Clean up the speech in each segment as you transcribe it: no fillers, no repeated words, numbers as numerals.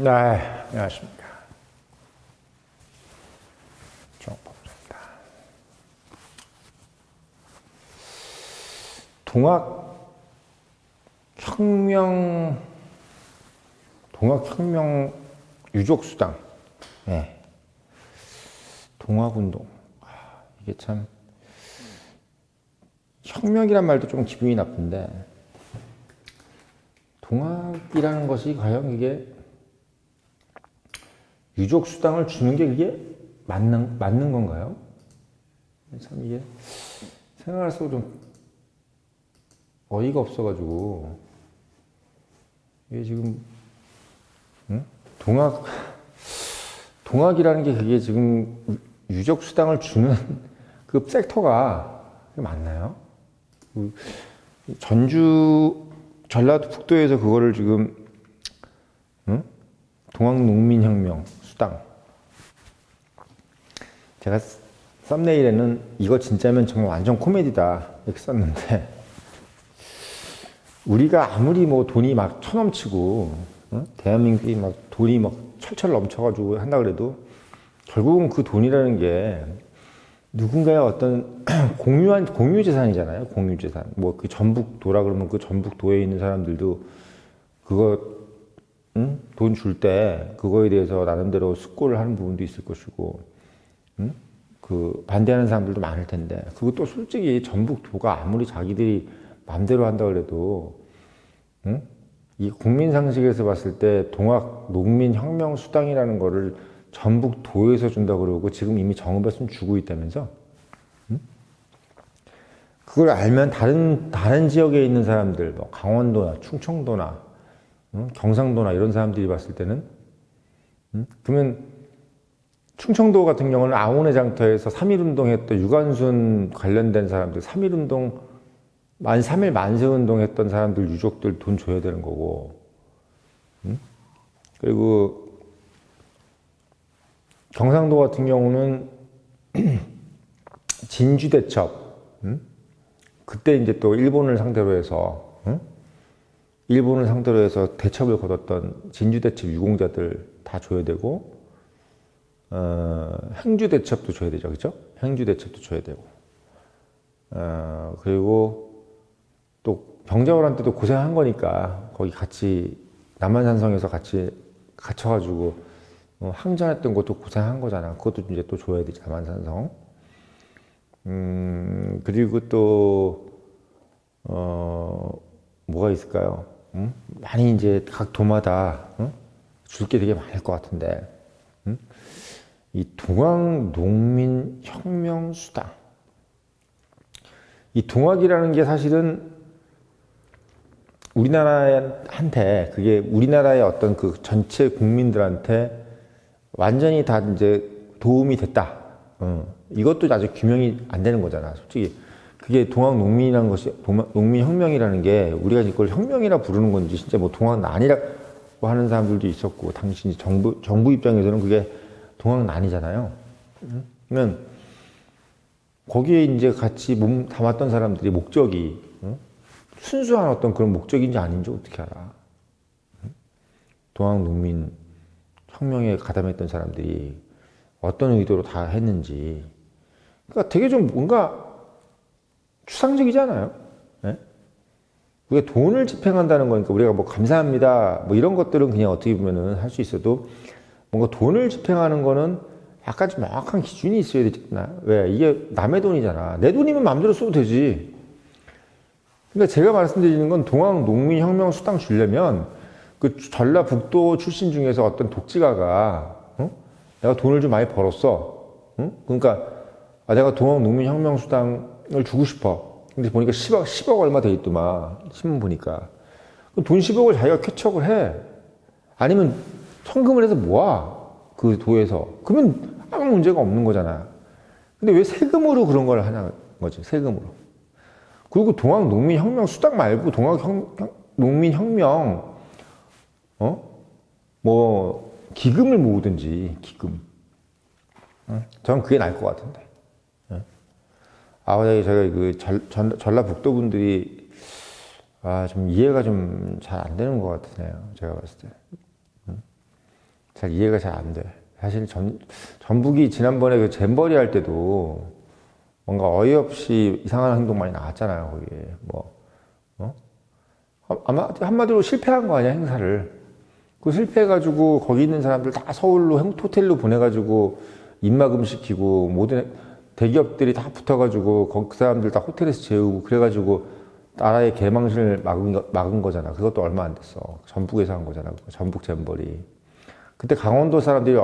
네, 안녕하십니까. 정법입니다. 동학혁명 유족수당. 네. 동학운동. 이게 참, 혁명이란 말도 좀 기분이 나쁜데, 동학이라는 것이 과연 이게 유족수당을 주는 게 그게 맞는 건가요? 참 이게 생각할수록 좀 어이가 없어가지고, 이게 지금, 동학이라는 게 그게 지금 유족수당을 주는 그 섹터가 맞나요? 전라도 북도에서 그거를 지금, 동학농민혁명 수당. 제가 썸네일에는 이거 진짜면 정말 완전 코미디다 이렇게 썼는데, 우리가 아무리 뭐 돈이 막 쳐넘치고, 대한민국이 막 돈이 막 철철 넘쳐가지고 한다 그래도 결국은 그 돈이라는 게 누군가의 어떤 공유재산이잖아요. 공유재산. 뭐 그 전북도라 그러면 그 전북도에 있는 사람들도 그거 돈 줄 때 그거에 대해서 나름대로 숙고를 하는 부분도 있을 것이고, 그 반대하는 사람들도 많을 텐데, 그것도 솔직히 전북도가 아무리 자기들이 마음대로 한다 그래도, 이 국민 상식에서 봤을 때 동학 농민혁명 수당이라는 거를 전북도에서 준다 그러고 지금 이미 정읍에서는 주고 있다면서? 그걸 알면 다른 지역에 있는 사람들, 뭐 강원도나 충청도나 경상도나 이런 사람들이 봤을 때는, 그러면 충청도 같은 경우는 아오네 장터에서 3.1운동 했던 유관순 관련된 사람들, 3.1운동 3.1 만세운동 했던 사람들 유족들 돈 줘야 되는 거고, 그리고 경상도 같은 경우는 진주대첩, 그때 이제 또 일본을 상대로 해서 대첩을 거뒀던 진주대첩 유공자들 다 줘야 되고, 행주대첩도 줘야 되죠, 그죠? 행주대첩도 줘야 되고, 그리고 또 병자호란 때도 고생한 거니까 거기 같이 남한산성에서 같이 갇혀가지고 항전했던 것도 고생한 거잖아. 그것도 이제 또 줘야 되지, 남한산성. 그리고 또 뭐가 있을까요? 많이 이제 각 도마다 줄 게 되게 많을 것 같은데, 이 동학농민혁명수당. 이 동학이라는 게 사실은 우리나라한테, 그게 우리나라의 어떤 그 전체 국민들한테 완전히 다 이제 도움이 됐다. 이것도 아직 규명이 안 되는 거잖아, 솔직히. 그게 동학농민이라는 것이, 농민혁명이라는 게 우리가 이걸 혁명이라 부르는 건지, 진짜 뭐 동학난이라고 하는 사람들도 있었고, 당시 정부 입장에서는 그게 동학난이잖아요. 그러면 거기에 이제 같이 몸 담았던 사람들이 목적이 순수한 어떤 그런 목적인지 아닌지 어떻게 알아? 동학농민 혁명에 가담했던 사람들이 어떤 의도로 다 했는지. 그러니까 되게 좀 뭔가 추상적이잖아요. 네? 우리가 돈을 집행한다는 거니까 우리가 뭐 감사합니다 뭐 이런 것들은 그냥 어떻게 보면은 할 수 있어도, 뭔가 돈을 집행하는 거는 약간 좀 명확한 기준이 있어야 되지 않나? 왜? 이게 남의 돈이잖아. 내 돈이면 마음대로 써도 되지. 그러니까 제가 말씀드리는 건, 동학농민혁명 수당 주려면 그 전라북도 출신 중에서 어떤 독지가가 내가 돈을 좀 많이 벌었어. 그러니까 내가 동학농민혁명 수당을 주고 싶어. 근데 보니까 10억 얼마 돼 있더만, 신문 보니까. 그럼 돈 10억을 자기가 쾌척을 해. 아니면 성금을 해서 모아, 그 도에서. 그러면 아무 문제가 없는 거잖아. 근데 왜 세금으로 그런 걸 하는 거지, 세금으로. 그리고 동학농민혁명 수당 말고 동학농민혁명 뭐 기금을 모으든지, 기금. 저는 그게 나을 것 같은데. 제가 그 전라북도 분들이 좀 이해가 좀 잘 안 되는 것 같으네요, 제가 봤을 때. 잘 이해가 잘 안 돼. 사실 전북이 지난번에 그 잼버리 할 때도 뭔가 어이없이 이상한 행동 많이 나왔잖아요, 거기에. 뭐, 아마 한마디로 실패한 거 아니야, 행사를. 그 실패해가지고 거기 있는 사람들 다 서울로 호텔로 보내가지고 입막음 시키고 모든 대기업들이 다 붙어가지고 그 사람들 다 호텔에서 재우고 그래가지고 나라의 개망신을 막은 거잖아. 그것도 얼마 안 됐어. 전북에서 한 거잖아. 전북 잼버리. 그때 강원도 사람들이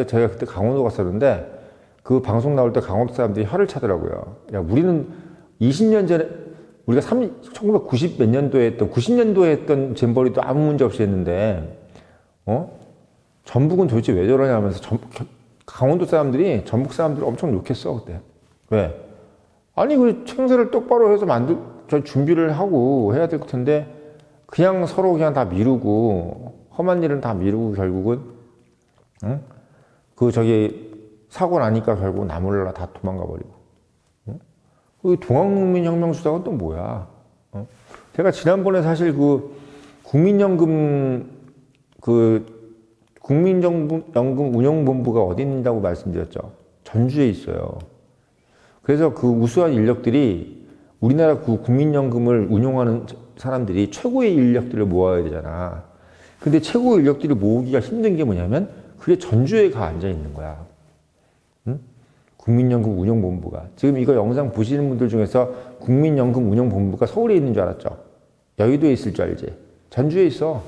제가 그때 강원도 갔었는데 그 방송 나올 때 강원도 사람들이 혀를 차더라고요. 야, 우리는 20년 전에 우리가 1990 몇 년도에 90년도에 했던 잼버리도 아무 문제 없이 했는데, 전북은 도대체 왜 저러냐 하면서 강원도 사람들이 전북 사람들을 엄청 욕했어, 그때. 왜? 아니, 그 행사를 똑바로 해서 저 준비를 하고 해야 될 텐데, 그냥 서로 그냥 다 미루고, 험한 일은 다 미루고 결국은, 사고 나니까 결국 나몰라 다 도망가 버리고. 그 동학농민혁명수당은 또 뭐야? 제가 지난번에 사실 국민연금 운영본부가 어디 있는다고 말씀드렸죠. 전주에 있어요. 그래서 그 우수한 인력들이 우리나라 국민연금을 운용하는 사람들이 최고의 인력들을 모아야 되잖아. 근데 최고의 인력들을 모으기가 힘든 게 뭐냐면 그게 전주에 가 앉아 있는 거야. 국민연금 운영본부가. 지금 이거 영상 보시는 분들 중에서 국민연금 운영본부가 서울에 있는 줄 알았죠? 여의도에 있을 줄 알지? 전주에 있어.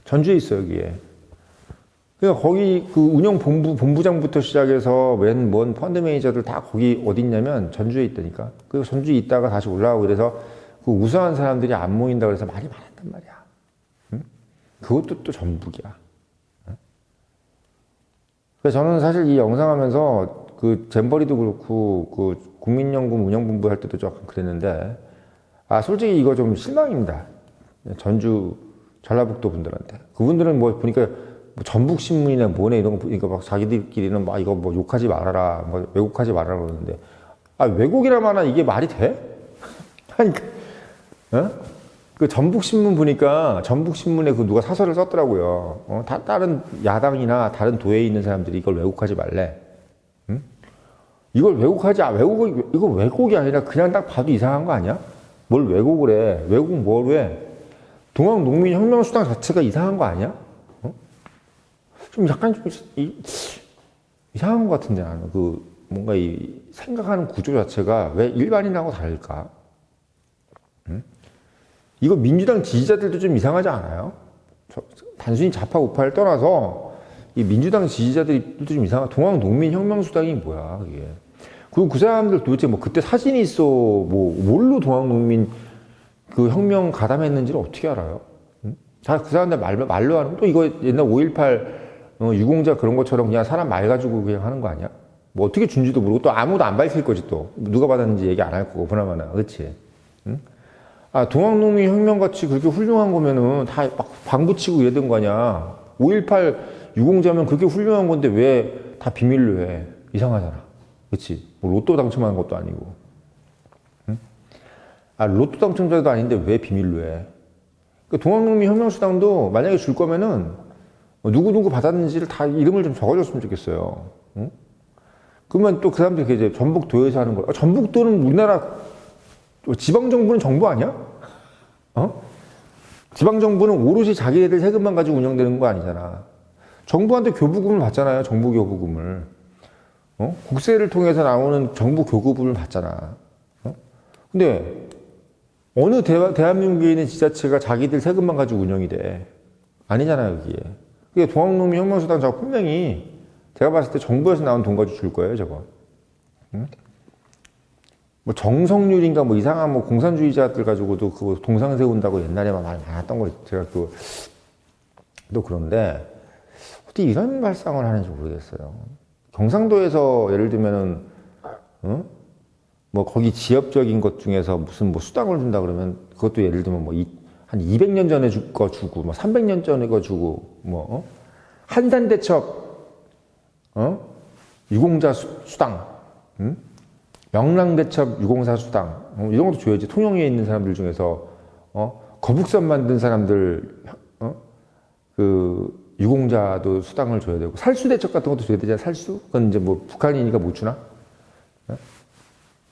전주에 있어, 여기에. 그러니까 거기 본부장부터 시작해서 뭔 펀드 매니저들 다 거기 어디 있냐면 전주에 있다니까. 그리고 전주에 있다가 다시 올라가고 그래서 그 우수한 사람들이 안 모인다 그래서 말이 많았단 말이야. 그것도 또 전북이야. 그래서 저는 사실 이 영상 하면서 그 잼버리도 그렇고 그 국민연금 운영본부 할 때도 조금 그랬는데 솔직히 이거 좀 실망입니다. 전주 전라북도 분들한테. 그분들은 뭐 보니까 뭐 전북신문이나 뭐네 이런 거 보니까 막 자기들끼리는 막 이거 뭐 욕하지 말아라, 뭐 왜곡하지 말아라 그러는데 왜곡이라마나 이게 말이 돼? 아니, 그 전북신문 보니까 전북신문에 누가 사설을 썼더라고요. 다른 야당이나 다른 도에 있는 사람들이 이걸 왜곡하지 말래. 이걸 이거 왜곡이 아니라 그냥 딱 봐도 이상한 거 아니야? 뭘 왜곡을 해? 왜곡 뭘 해? 동학농민혁명수당 자체가 이상한 거 아니야? 좀 약간 좀 이상한 것 같은데 나는 뭔가 이 생각하는 구조 자체가 왜 일반인하고 다를까? 이거 민주당 지지자들도 좀 이상하지 않아요? 단순히 좌파 우파를 떠나서 이 민주당 지지자들도 좀 이상하고 동학농민혁명수당이 뭐야 그게? 그리고 그 사람들 도대체 뭐 그때 사진이 있어 뭘로 동학농민 그 혁명 가담했는지를 어떻게 알아요? 다 그 사람들 말로 하는 또 이거 옛날 5.18 유공자 그런 것처럼 그냥 사람 말 가지고 그냥 하는 거 아니야? 뭐 어떻게 준지도 모르고 또 아무도 안 밝힐 거지 또 누가 받았는지 얘기 안 할 거고 보나마나 그렇지? 동학농민 혁명같이 그렇게 훌륭한 거면은 다 막 방부치고 이러던 거 아니야. 5.18 유공자면 그렇게 훌륭한 건데 왜 다 비밀로 해? 이상하잖아. 그치? 뭐 로또 당첨한 것도 아니고. 로또 당첨자도 아닌데 왜 비밀로 해? 그러니까 동학농민 혁명수당도 만약에 줄 거면은 누구 받았는지를 다 이름을 좀 적어줬으면 좋겠어요. 그러면 또 그 사람들이 이제 전북도에서 하는 거야. 전북도는 우리나라 지방정부는 정부 아니야? 지방정부는 오롯이 자기네들 세금만 가지고 운영되는 거 아니잖아. 정부한테 교부금을 받잖아요. 정부 교부금을. 국세를 통해서 나오는 정부 교부금을 받잖아. 근데 어느 대한민국에 있는 지자체가 자기들 세금만 가지고 운영이 돼? 아니잖아요, 여기에. 그게 동학농민 혁명수당 저거 분명히 제가 봤을 때 정부에서 나온 돈 가지고 줄 거예요, 저거. 뭐 정성률인가 뭐 이상한 뭐 공산주의자들 가지고도 그거 동상 세운다고 옛날에 말 많았던 거 제가 또 그런데 어떻게 이런 발상을 하는지 모르겠어요. 경상도에서 예를 들면은 뭐 거기 지역적인 것 중에서 무슨 뭐 수당을 준다 그러면 그것도 예를 들면 뭐 한 200년 전에 줄 거 주고 뭐 300년 전에 거 주고 뭐 한산대첩 유공자 수당 명랑대첩 유공사 수당 이런 것도 줘야지. 통영에 있는 사람들 중에서 거북선 만든 사람들 유공자도 수당을 줘야 되고, 살수 대책 같은 것도 줘야 되잖아, 살수? 그건 이제 뭐 북한이니까 못 주나?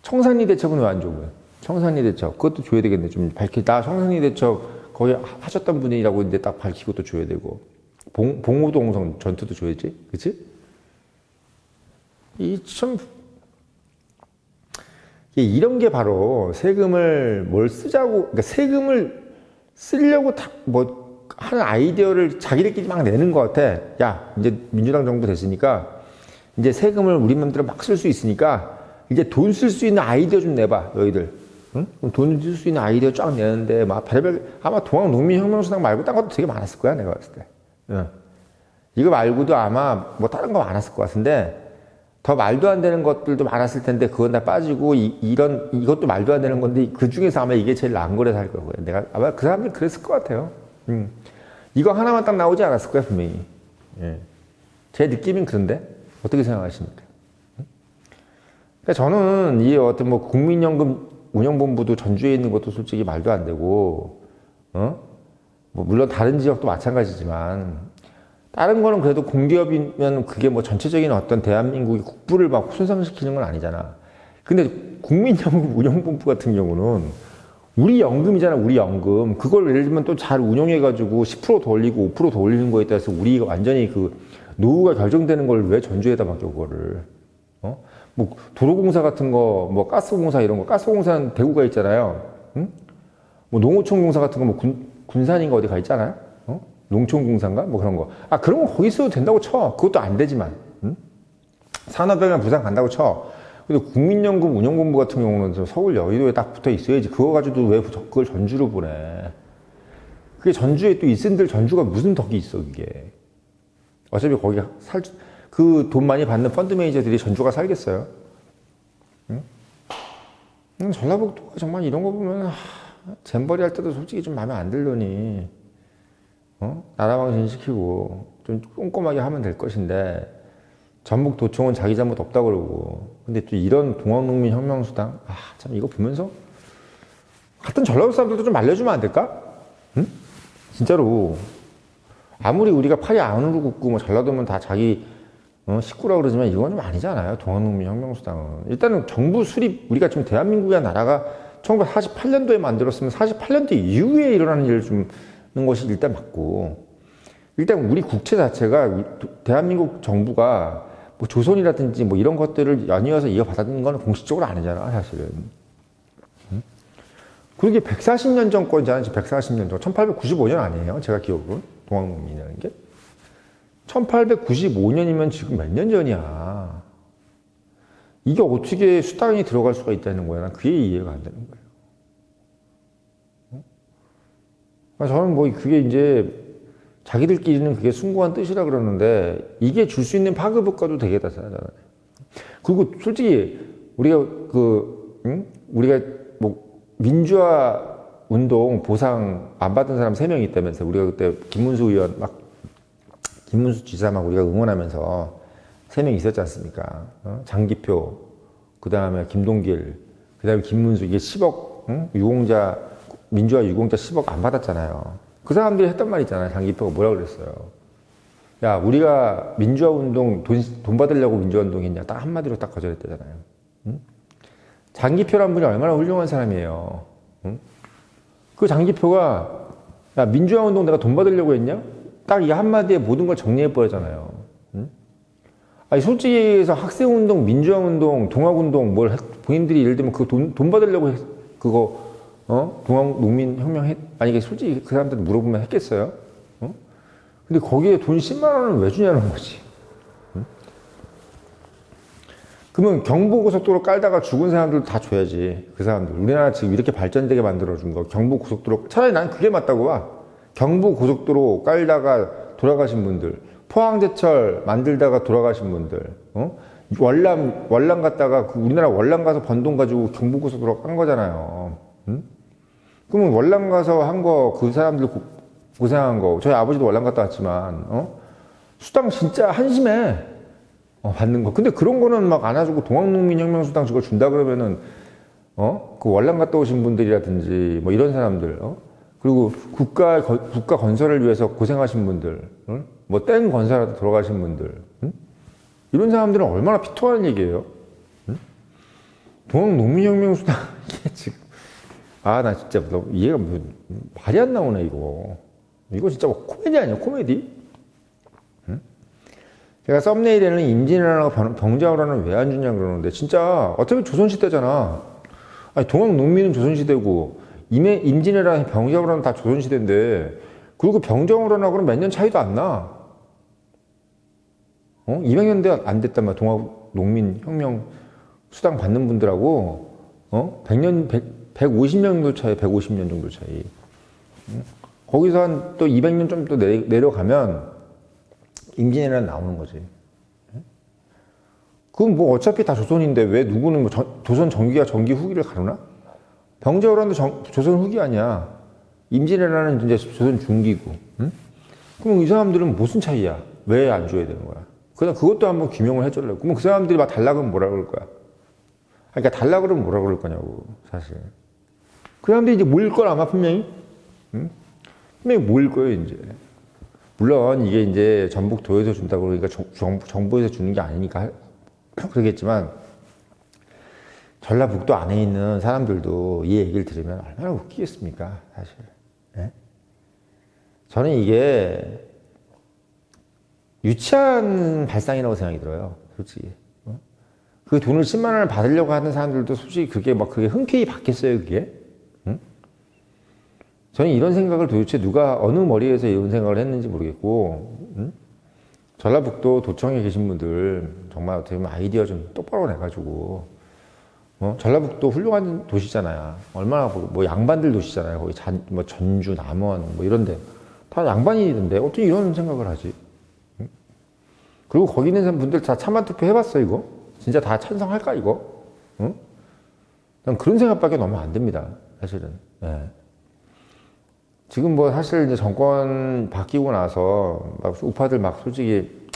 청산리 대책은 왜 안 줘? 왜? 청산리 대책. 그것도 줘야 되겠네. 좀 나 청산리 대책 거기 하셨던 분이라고 이제 딱 밝히고 또 줘야 되고. 봉오동성 전투도 줘야지. 그치? 이런 게 바로 세금을 뭘 쓰자고, 그러니까 세금을 쓰려고 하는 아이디어를 자기들끼리 막 내는 것 같아. 야, 이제 민주당 정부 됐으니까, 이제 세금을 우리 맘대로 막 쓸 수 있으니까, 이제 돈 쓸 수 있는 아이디어 좀 내봐, 너희들. 응? 돈 쓸 수 있는 아이디어 쫙 내는데, 막, 아마 동학농민혁명수당 말고 딴 것도 되게 많았을 거야, 내가 봤을 때. 응. 이거 말고도 아마 뭐 다른 거 많았을 것 같은데, 더 말도 안 되는 것들도 많았을 텐데, 그건 다 빠지고, 이것도 말도 안 되는 건데, 그 중에서 아마 이게 제일 나은 거라서 할 거고요. 내가, 아마 그 사람들 그랬을 것 같아요. 이거 하나만 딱 나오지 않았을 거야, 분명히. 예. 제 느낌은 그런데, 어떻게 생각하십니까? 그러니까 저는 이 어떤 뭐 국민연금 운영본부도 전주에 있는 것도 솔직히 말도 안 되고, 뭐 물론 다른 지역도 마찬가지지만, 다른 거는 그래도 공기업이면 그게 뭐 전체적인 어떤 대한민국의 국부를 막 손상시키는 건 아니잖아. 근데 국민연금 운영본부 같은 경우는 우리 연금이잖아, 우리 연금. 그걸 예를 들면 또 잘 운영해가지고 10%더 올리고 5%더 올리는 거에 따라서 우리가 완전히 그 노후가 결정되는 걸 왜 전주에다 맡겨, 그거를. 뭐 도로공사 같은 거, 뭐 가스공사 이런 거, 가스공사는 대구가 있잖아요. 응? 뭐 농어촌공사 같은 거 뭐 군산인가 어디 가 있잖아요. 농촌공사인가? 뭐 그런 거. 그런 거 거기 있어도 된다고 쳐. 그것도 안 되지만. 응? 산업병원 부산 간다고 쳐. 근데 국민연금 운영본부 같은 경우는 서울 여의도에 딱 붙어 있어야지. 그거 가지고 왜 그걸 전주로 보내. 그게 전주에 또 있은들 전주가 무슨 덕이 있어, 그게. 어차피 거기 그 돈 많이 받는 펀드 매니저들이 전주가 살겠어요? 응? 전라북도가 정말 이런 거 보면, 잼버리 할 때도 솔직히 좀 마음에 안 들더니, 나라망신 시키고, 좀 꼼꼼하게 하면 될 것인데, 전북도청은 자기 잘못 없다고 그러고, 근데 또 이런 동학농민혁명수당, 참 이거 보면서, 같은 전라도 사람들도 좀 알려주면 안 될까? 응? 진짜로. 아무리 우리가 팔이 안으로 굽고, 뭐 전라도면 다 자기, 식구라 그러지만 이건 좀 아니잖아요. 동학농민혁명수당은. 일단은 정부 수립, 우리가 지금 대한민국의 나라가 1948년도에 만들었으면 48년도 이후에 일어나는 일을 좀 하는 것이 일단 맞고, 일단 우리 국채 자체가 대한민국 정부가 뭐 조선이라든지 뭐 이런 것들을 연이어서 이어받았는 건 공식적으로 아니잖아, 사실은. 그게 140년 전 거잖아요. 140년 전. 1895년 아니에요. 제가 기억은. 동학농민이라는 게. 1895년이면 지금 몇 년 전이야. 이게 어떻게 수당이 들어갈 수가 있다는 거야. 난 그게 이해가 안 되는 거예요. 저는 뭐 그게 이제 자기들끼리는 그게 숭고한 뜻이라 그러는데 이게 줄 수 있는 파급 효과도 되게 다잖아요. 그리고 솔직히 우리가 우리가 뭐 민주화 운동 보상 안 받은 사람 3명 있다면서 우리가 그때 김문수 의원 김문수 지사 막 우리가 응원하면서 3명 있었지 않습니까? 장기표, 그 다음에 김동길, 그 다음에 김문수, 이게 10억, 유공자, 민주화 유공자 10억 안 받았잖아요. 그 사람들이 했단 말 있잖아요. 장기표가 뭐라 그랬어요? 야, 우리가 민주화 운동 돈 받으려고 민주화 운동 했냐? 딱 한마디로 딱 거절했다잖아요. 장기표란 분이 얼마나 훌륭한 사람이에요. 그 장기표가, 야, 민주화 운동 내가 돈 받으려고 했냐? 딱 이 한마디에 모든 걸 정리해버리잖아요. 아니, 솔직히 해서 학생운동, 민주화운동, 동학운동, 본인들이 예를 들면 그 돈 받으려고 그거, 동학농민혁명 만약에 솔직히 그 사람들 물어보면 했겠어요? 근데 거기에 돈 10만원을 왜 주냐는 거지. 그러면 경부고속도로 깔다가 죽은 사람들 다 줘야지. 그 사람들. 우리나라 지금 이렇게 발전되게 만들어준 거. 경부고속도로, 차라리 난 그게 맞다고 봐. 경부고속도로 깔다가 돌아가신 분들, 포항제철 만들다가 돌아가신 분들, 월남 갔다가 우리나라 월남 가서 번 돈 가지고 경부고속도로 깐 거잖아요. 그러면 월남 가서 한 거, 그 사람들 고생한 거, 저희 아버지도 월남 갔다 왔지만, 수당 진짜 한심해. 받는 거. 근데 그런 거는 막 안아주고 동학농민혁명수당 저거 준다 그러면은, 그 월남 갔다 오신 분들이라든지, 뭐 이런 사람들, 그리고 국가 건설을 위해서 고생하신 분들, 응? 뭐 땡 건설하다 돌아가신 분들, 응? 이런 사람들은 얼마나 피토하는 얘기예요. 응? 동학농민혁명수당 이게 지금 나 진짜 이해가 말이 안 나오네 이거 진짜 뭐 코미디 아니야 코미디? 응? 제가 썸네일에는 임진왜란하고 병자호란을 왜 안 주냐 그러는데 진짜 어차피 조선시대잖아. 아니 동학농민은 조선시대고 임진왜란 병자호란은 다 조선시대인데 그리고 병자호란하고는 몇 년 차이도 안 나. 200년대 안 됐단 말이야. 동학농민혁명 수당 받는 분들하고 150년 정도 차이, 150년 정도 차이. 거기서 한 또 200년 좀 더 내려가면 임진왜란 나오는 거지. 그건 뭐 어차피 다 조선인데 왜 누구는 뭐 조선 전기가 전기 후기를 가르나? 병자호란도 조선 후기 아니야. 임진왜란은 이제 조선 중기고. 응? 그럼 이 사람들은 무슨 차이야? 왜 안 줘야 되는 거야? 그냥 그것도 한번 규명을 해주려고. 그럼 그 사람들이 막 달라 그러면 뭐라 그럴 거야? 그러니까 달라 그러면 뭐라 그럴 거냐고, 사실. 그 사람들이 이제 모일 걸 아마 분명히? 응? 분명히 모일 거예요, 이제. 물론 이게 이제 전북도에서 준다고 그러니까 정부에서 주는 게 아니니까 그러겠지만 전라북도 안에 있는 사람들도 이 얘기를 들으면 얼마나 웃기겠습니까, 사실. 네? 저는 이게 유치한 발상이라고 생각이 들어요, 솔직히. 그 돈을 10만 원을 받으려고 하는 사람들도 솔직히 그게 흔쾌히 받겠어요, 그게? 응? 저는 이런 생각을 도대체 누가 어느 머리에서 이런 생각을 했는지 모르겠고, 응? 전라북도 도청에 계신 분들 정말 어떻게 보면 아이디어 좀 똑바로 내가지고, 전라북도 훌륭한 도시잖아요. 얼마나 뭐 양반들 도시잖아요. 거기 뭐 전주, 남원 뭐 이런데 다 양반이던데 어떻게 이런 생각을 하지? 응? 그리고 거기 있는 분들 다 찬반 투표 해봤어 이거? 진짜 다 찬성할까 이거? 응? 난 그런 생각밖에 너무 안 듭니다, 사실은. 네. 지금 뭐 사실 이제 정권 바뀌고 나서 막 우파들 막 솔직히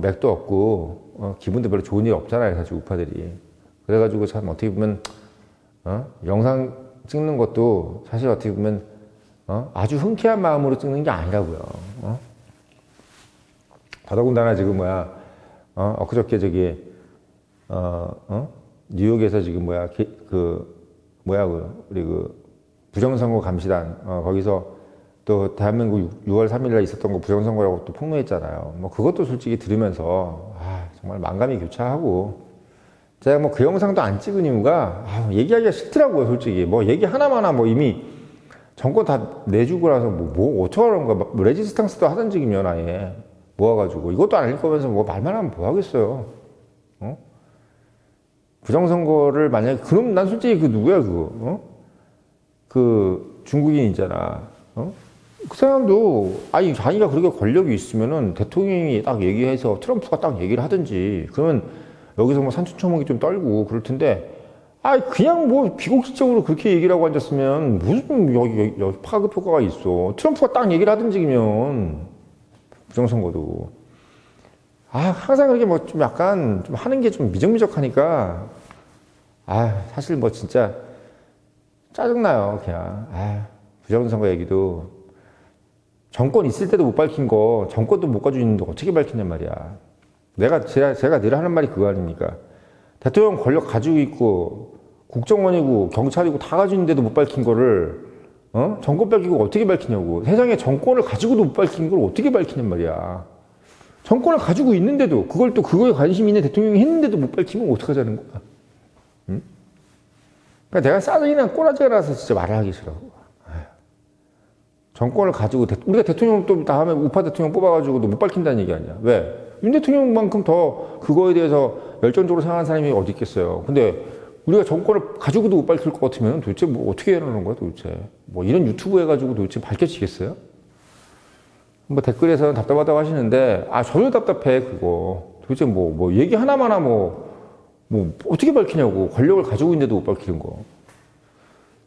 맥도 없고 기분도 별로 좋은 일 없잖아요, 사실 우파들이. 그래가지고 참 어떻게 보면 영상 찍는 것도 사실 어떻게 보면 아주 흔쾌한 마음으로 찍는 게 아니라고요. 더더군다나 지금 엊그저께 저기 뉴욕에서 지금 우리 부정선거 감시단 거기서 또 대한민국 6월 3일날 있었던 거 부정선거라고 또 폭로했잖아요. 뭐 그것도 솔직히 들으면서 정말 만감이 교차하고 제가 뭐 그 영상도 안 찍은 이유가 얘기하기가 싫더라고요, 솔직히. 뭐 얘기 하나마나 뭐 이미 정권 다 내주고 나서 뭐 어떡하라는 거야. 뭐 레지스탕스도 하던 지금이면 아예 모아가지고 이것도 아닐 거면서 뭐 말만 하면 뭐 하겠어요. 부정선거를 만약에 그럼 난 솔직히 그 누구야 그거 그 중국인 있잖아. 그 사람도 자기가 그렇게 권력이 있으면은 대통령이 딱 얘기해서 트럼프가 딱 얘기를 하든지 그러면 여기서 뭐 산천초목이 좀 떨고 그럴 텐데 그냥 뭐 비공식적으로 그렇게 얘기를 하고 앉았으면 무슨 여기 파급 효과가 있어. 트럼프가 딱 얘기를 하든지 그러면 부정선거도 항상 그렇게 뭐 좀 약간 좀 하는 게 좀 미적미적하니까 사실 뭐 진짜 짜증나요, 그냥. 부정선거 얘기도 정권 있을 때도 못 밝힌 거 정권도 못 가지고 있는데 어떻게 밝히냔 말이야. 제가 늘 하는 말이 그거 아닙니까? 대통령 권력 가지고 있고 국정원이고 경찰이고 다 가지고 있는데도 못 밝힌 거를 정권 밝히고 어떻게 밝히냐고. 세상에 정권을 가지고도 못 밝힌 걸 어떻게 밝히냔 말이야. 정권을 가지고 있는데도 그걸 또 그거에 관심 있는 대통령이 했는데도 못 밝히면 어떡하자는 거야. 응? 그러니까 내가 싸증이나 꼬라지가 나서 진짜 말을 하기 싫어. 정권을 가지고 우리가 대통령 또 다음에 우파 대통령 뽑아가지고도 못 밝힌다는 얘기 아니야. 왜? 윤 대통령만큼 더 그거에 대해서 열정적으로 생각하는 사람이 어디 있겠어요. 근데 우리가 정권을 가지고도 못 밝힐 것 같으면 도대체 뭐 어떻게 해야 하는 거야 도대체. 뭐 이런 유튜브 해가지고 도대체 밝혀지겠어요? 뭐 댓글에서는 답답하다고 하시는데 전혀 답답해 그거. 도대체 뭐 얘기 하나마나 뭐 어떻게 밝히냐고. 권력을 가지고 있는데도 못 밝히는 거.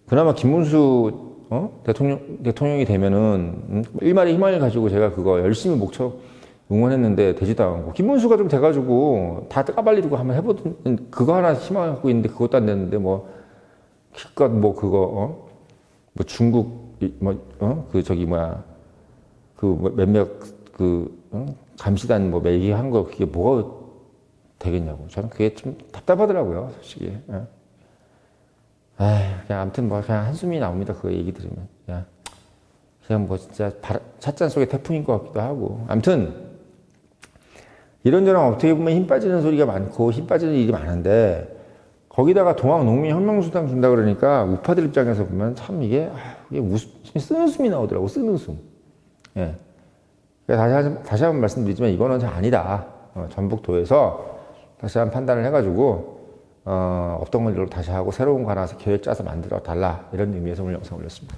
그나마 김문수 대통령이 되면은 일말의 희망을 가지고 제가 그거 열심히 목청 응원했는데 되지도 않고 김문수가 좀 돼가지고 다 까발리고 한번 해보던 그거 하나 희망하고 있는데 그것도 안 됐는데 뭐 기껏 뭐 그거 뭐 중국 몇몇 감시단 뭐 매기한 거 그게 뭐가 되겠냐고. 저는 그게 좀 답답하더라고요, 솔직히. 예. 그냥 아무튼 뭐 그냥 한숨이 나옵니다. 그 얘기 들으면. 그냥 뭐 진짜 찻잔 속의 태풍인 것 같기도 하고. 아무튼 이런저런 어떻게 보면 힘 빠지는 소리가 많고 힘 빠지는 일이 많은데 거기다가 동학농민혁명수당 준다 그러니까 우파들 입장에서 보면 참 이게 쓴웃음이 나오더라고. 쓴웃음. 예. 다시 한번 말씀드리지만 이거는 잘 아니다. 전북도에서 다시 한번 판단을 해가지고 없던 걸로 다시 하고 새로운 거 하나 계획 짜서 만들어 달라 이런 의미에서 오늘 영상 올렸습니다.